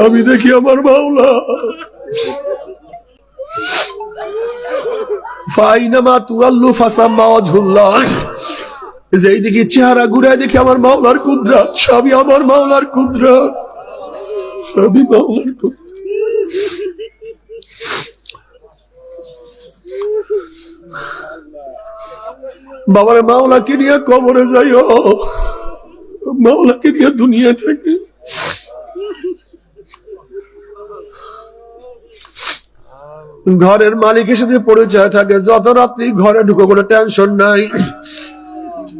আমি দেখি আমার মাওলা ফাইনামা তুআল্লু ফাসাম্মা ওয়াজহুল্লাহ, যেই দিকে চেহারা ঘুরে দেখি আমার মাওলার কুদরত, সবই আমার মাওলার কুদরত, সবই মাওলার কুদরত। বাবার মাওলাকে নিয়ে কবরে যাইও, মাওলাকে নিয়ে দুনিয়া থেকে। ঘরের মালিকের সাথে পরিচয় থাকে, যত রাত্রি ঘরে ঢুকো কোনো টেনশন নাই।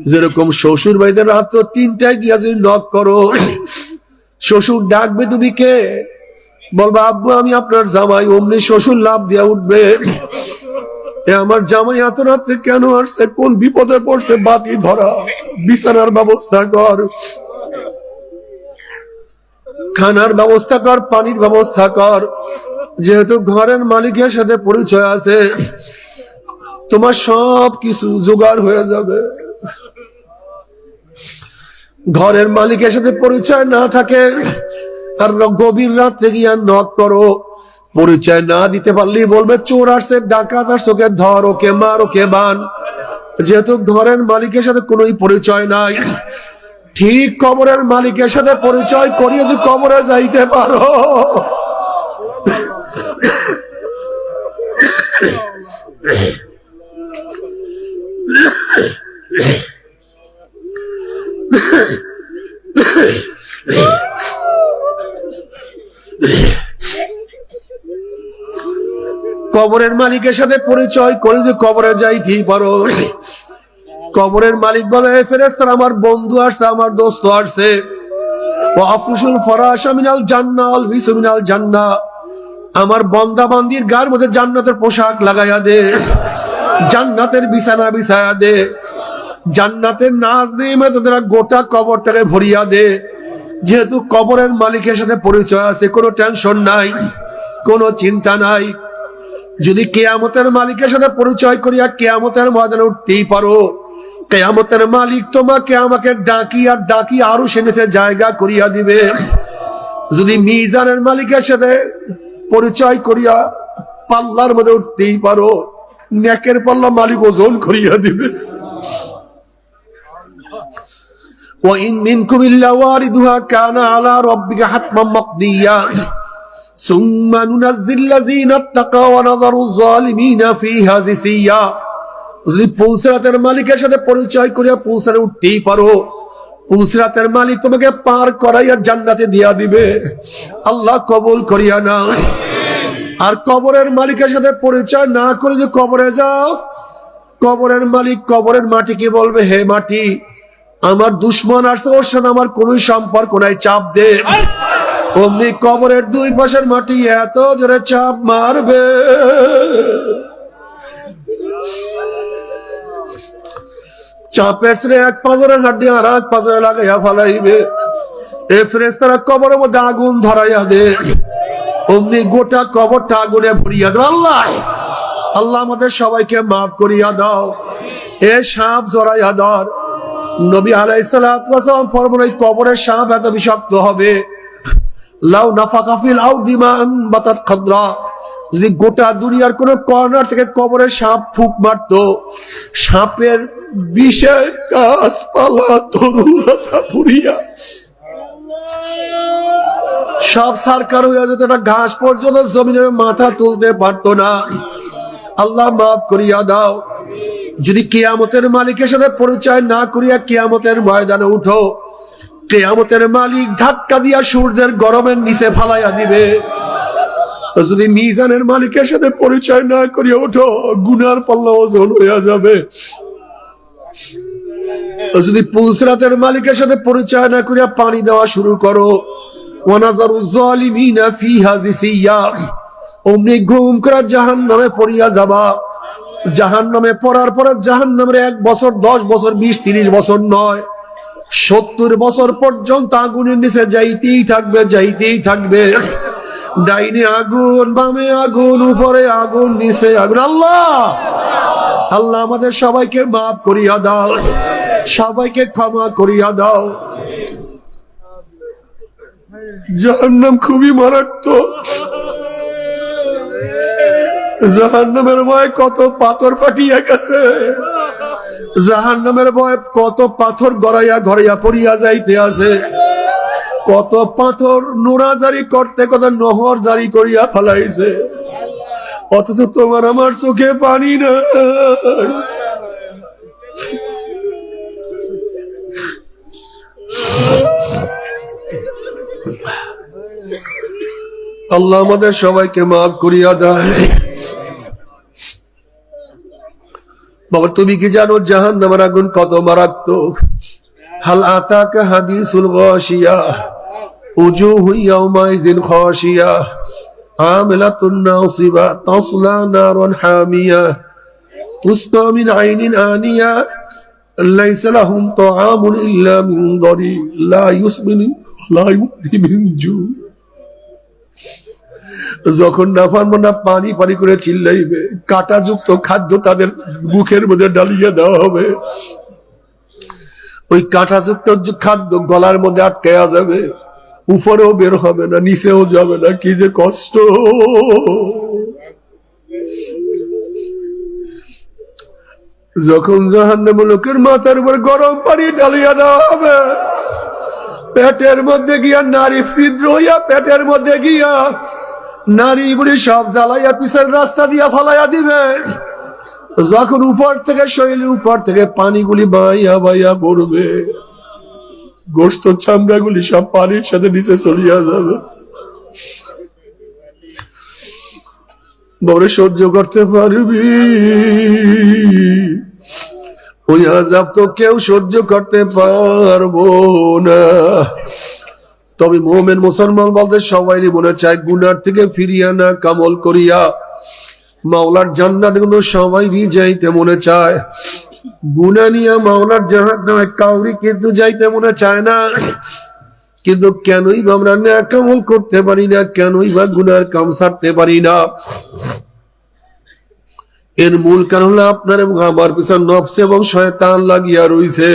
যেরকম শ্বশুর বাড়িতে রাত 3টায় গিয়া যদি নক করো, শ্বশুর ডাকবে, তুমি কে? বলবা আব্বু আমি আপনার জামাই। অমনি শ্বশুর লাভ দিয়া উঠবে, আমার জামাই এত রাত্রে কেন আসছে, কোন বিপদে পড়ছে, বাতি ধরা, বিছানার ব্যবস্থা কর, খানার ব্যবস্থা কর, পানির ব্যবস্থা কর। যেহেতু ঘরের মালিকের সাথে পরিচয় আছে, তোমার সব কিছু জোগাড় হয়ে যাবে। ঘরের মালিকের সাথে পরিচয় না থাকে, তার গভীর রাত্রে গিয়া নক করো, পরিচয় না দিতে পারলেই বলবে চোর আসছে, ডাকাত আসছে, ওকে ধর, ওকে মার, ওকে বান। যেহেতু ঘরের মালিকের সাথে কোনো পরিচয় নাই, ঠিক কবরের মালিকের সাথে পরিচয় করিয়ে যদি কবরে যাইতে পারো, কবরের মালিকের সাথে পরিচয় করে যদি কবরে যাইতেই পারো, কবরের মালিক বলে ফেরেশতারা আমার বন্ধু আসছে, আমার দোস্ত আসছে, ওয়াফুশুল ফরাশা মিনাল জান্নাহ ওয়াল বিসু মিনাল জান্নাহ, আমার বান্দা বান্দির গায়ের মধ্যে জান্নাতের পোশাক লাগাইয়া দে, জান্নাতের বিছানা বিছায়া দে, জান্নাতের নাজ নেয়ামত দ্বারা গোটা কবরটাকে ভরিয়া দে। যেহেতু কবরের মালিকের সাথে পরিচয় আছে, কোনো টেনশন নাই, কোনো চিন্তা নাই। যদি কিয়ামতের মালিকের সাথে পরিচয় করিয়া কিয়ামতের ময়দানে উঠতেই পারো, কিয়ামতের মালিক তোমাকে আমাকে ডাকি আর ডাকি আরো সেনেছে জায়গা করিয়া দিবে। যদি মিজানের মালিকের সাথে পরিচয় করিয়া পাল্লার মধ্যে উঠতেই পারো, নেকের পাল্লা মালিক ওজন করিয়া দিবে। وَإِن مِّنكُمْ إِلَّا وَارِدُهَا كَانَ عَلَى رَبِّكَ حَتْمًا مَّقْضِيًّا ثُمَّ نُنَجِّي الَّذِينَ اتَّقَوْا وَنَذَرُ الظَّالِمِينَ فِيهَا جِثِيًّا। যদি পুলসিরাতের মালিকের সাথে পরিচয় করিয়া পুলসিরাতে উঠতেই পারো, পুলসিরাতের মালিক তোমাকে পার করাইয়া জান্নাতে দিয়া দিবে। আল্লাহ কবুল করিয়া নাও। আর কবরের মালিকের সাথে পরিচয় না করে যদি কবরে যাও, কবরের মালিক কবরের মাটিকে বলবে হে মাটি, আমার দুশ্মন আসছে, ওর সাথে আমার কোন সম্পর্ক নাই, চাপ দে। অমনি কবরের দুই পাশের মাটি এত জোরে চাপ মারবে, চাপের ছেড়ে এক পাঁজরের হাড্ডি আর এক পাঁজরে লাগাইয়া ফালাইবে। এ ফেরেশতারা কবরের মধ্যে আগুন ধরাইয়া দে, অমনি গোটা কবরটা আগুনে ভরিয়া দাও। আল্লাহ আল্লাহ আমাদের সবাইকে মাফ করিয়া দাও, এ সাপ জড়াইয়া ধর। নবী আলাইহিস সালাতু ওয়াস সালাম ফরমান, এই কবরের সাপ এত বিষাক্ত হবে, লাউ নাফাকা ফিল আরদি মান বাতাত খাদরা, যদি গোটা দুনিয়ার কোন কর্নার থেকে কবরের সাপ ফুক মারতো, সাপের বিষে গাছপালা তরুলতা পুরিয়া সব সারকার হইয়া যেত, একটা ঘাস পর্যন্ত জমিনের মাথা তুলতে পারতো না। আল্লাহ মাফ করিয়া দাও। যদি কিয়ামতের মালিকের সাথে পরিচয় না করিয়া কিয়ামতের ময়দানে উঠো, কিয়ামতের মালিক ধাক্কা দিয়া সূর্যের গরমের নিচে ফালাইয়া দিবে। যদি মিজানের মালিকের সাথে পরিচয় না করিয়া উঠো, গুনার পাল্লা ওজন হইয়া যাবে। যদি পুলসিরাতের মালিকের সাথে পরিচয় না করিয়া পানি দেওয়া শুরু করো, ওয়ানাজারু যালিমিনা ফিহা জিসিয়া, অমনি গুম করা জাহান্নামে পড়িয়া যাবা। জাহান্নামে পড়ার পরে জাহান্নামের 1 বছর 10 বছর 20-30 বছর নয়, 70 বছর পর্যন্ত আগুনের নিচে যাইতেই থাকবে, যাইতেই থাকবে। ডাইনে আগুন, বামে আগুন, উপরে আগুন, নিচে আগুন। আল্লাহ আল্লাহ আমাদের সবাইকে মাফ করিয়া দাও, সবাইকে ক্ষমা করিয়া দাও। জাহান্নাম খুবই মারাত্মক। জাহান্নামের ভয় কত পাথর পাঠিয়ে গেছে, জাহান্নামের ভয় কত পাথর গড়াইয়া ঘরাইয়া পড়িয়া যাইতে আছে, কত পাথর নোরা জারি করতে কত নহর জারি করিয়া ফেলাইছে, অথচ তোমার আমার চোখে পানি না। আল্লাহ আমাদের সবাইকে মাফ করিয়া দেয়। বাবা তুমি কি জানো জাহান্নামের আগুন কত মারাত্মক? হাল আতাকা হাদিসুল গাশিয়া উজুহু ইয়াওমাইযিন খাশিয়া আমিলাতুন নাসিবা তাসলা নারান হামিয়া তুসকা মিন আইনিন আনিয়া লাইসা লাহুম তাআমুন ইল্লা মিন দারি লা ইউসমিনু লা ইউগনি মিন জু। যখন নাফরমানরা পানি পানি করে চিল্লাইবে, কাঁটাযুক্ত খাদ্য তাদের মুখের মধ্যে ডালিয়ে দেওয়া হবে, ওই কাঁটাযুক্ত খাদ্য গলার মধ্যে আটকায়া যাবে, উপরেও বের হবে না, নিচেও যাবে না, কি যে কষ্ট। যখন জাহান্নামী লোকের মাথার উপর গরম পানি ঢালিয়া দেওয়া হবে, পেটের মধ্যে গিয়া নারী ছিদ্র হইয়া পেটের মধ্যে গিয়া নারী বুড়ি সব জ্বালাইয়া পিছের রাস্তা দিয়া ফালাইয়া দিবে। যখন উপর থেকে শরীরের উপর থেকে পানিগুলি বাইয়া বাইয়া পড়বে, গোস্ত চামড়াগুলি সব পানির সাথে নিচে চলিয়া যাবে। বড় সহ্য করতে পারবি? ওই আযাব তো কেউ সহ্য করতে পারবো না। তবে মুমিন মুসলমান বলতে সবাই মনে চায় গুনার থেকে ফিরিয়া না কামল করিয়া মাওলার জান্নাতে, কিন্তু সবাই যাইতে মনে চায়। গুনাহ নিয়ে মাওলার জান্নাতে কাউরি কিন্তু যাইতে মনে চায় না। কিন্তু কেনই বা আমরা নেক আমল করতে পারি না, কেনই বা গুনার কাম ছাড়তে পারি না? এর মূল কারণ হলো আপনার এবং আমার পিছনে নফস এবং শয়তান লাগিয়া রইছে।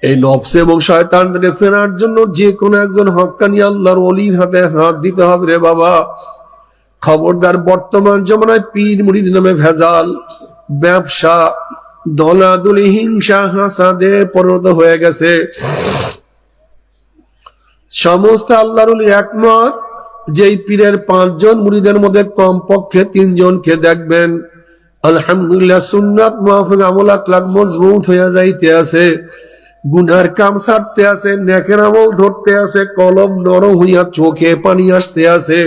এই নফস এবং শয়তান থেকে ফেরার জন্য যে কোনো একজন হক্কানি আল্লাহর ওলির হাতে হাত দিতে হবে রে বাবা। খবরদার, বর্তমান জমানায় পীর মুরিদ নামে ভেজাল, ব্যবসা, দলাদলি, হিংসা, হাসাদে পরিণত হয়ে গেছে। সমস্ত আল্লাহর ওলি একমত, যেই পীরের 5 জন মুরিদের মধ্যে কমপক্ষে 3 জনকে দেখবেন আলহামদুলিল্লাহ সুন্নাত মুআফিক আমল আকলাক মজবুত হইয়া যাইতে আছে, গুনার কাম ছাড়তে আছে, নেকের আমল ধরতে আছে, কলম নরম হইয়া চোখে পানি আসতে আছে।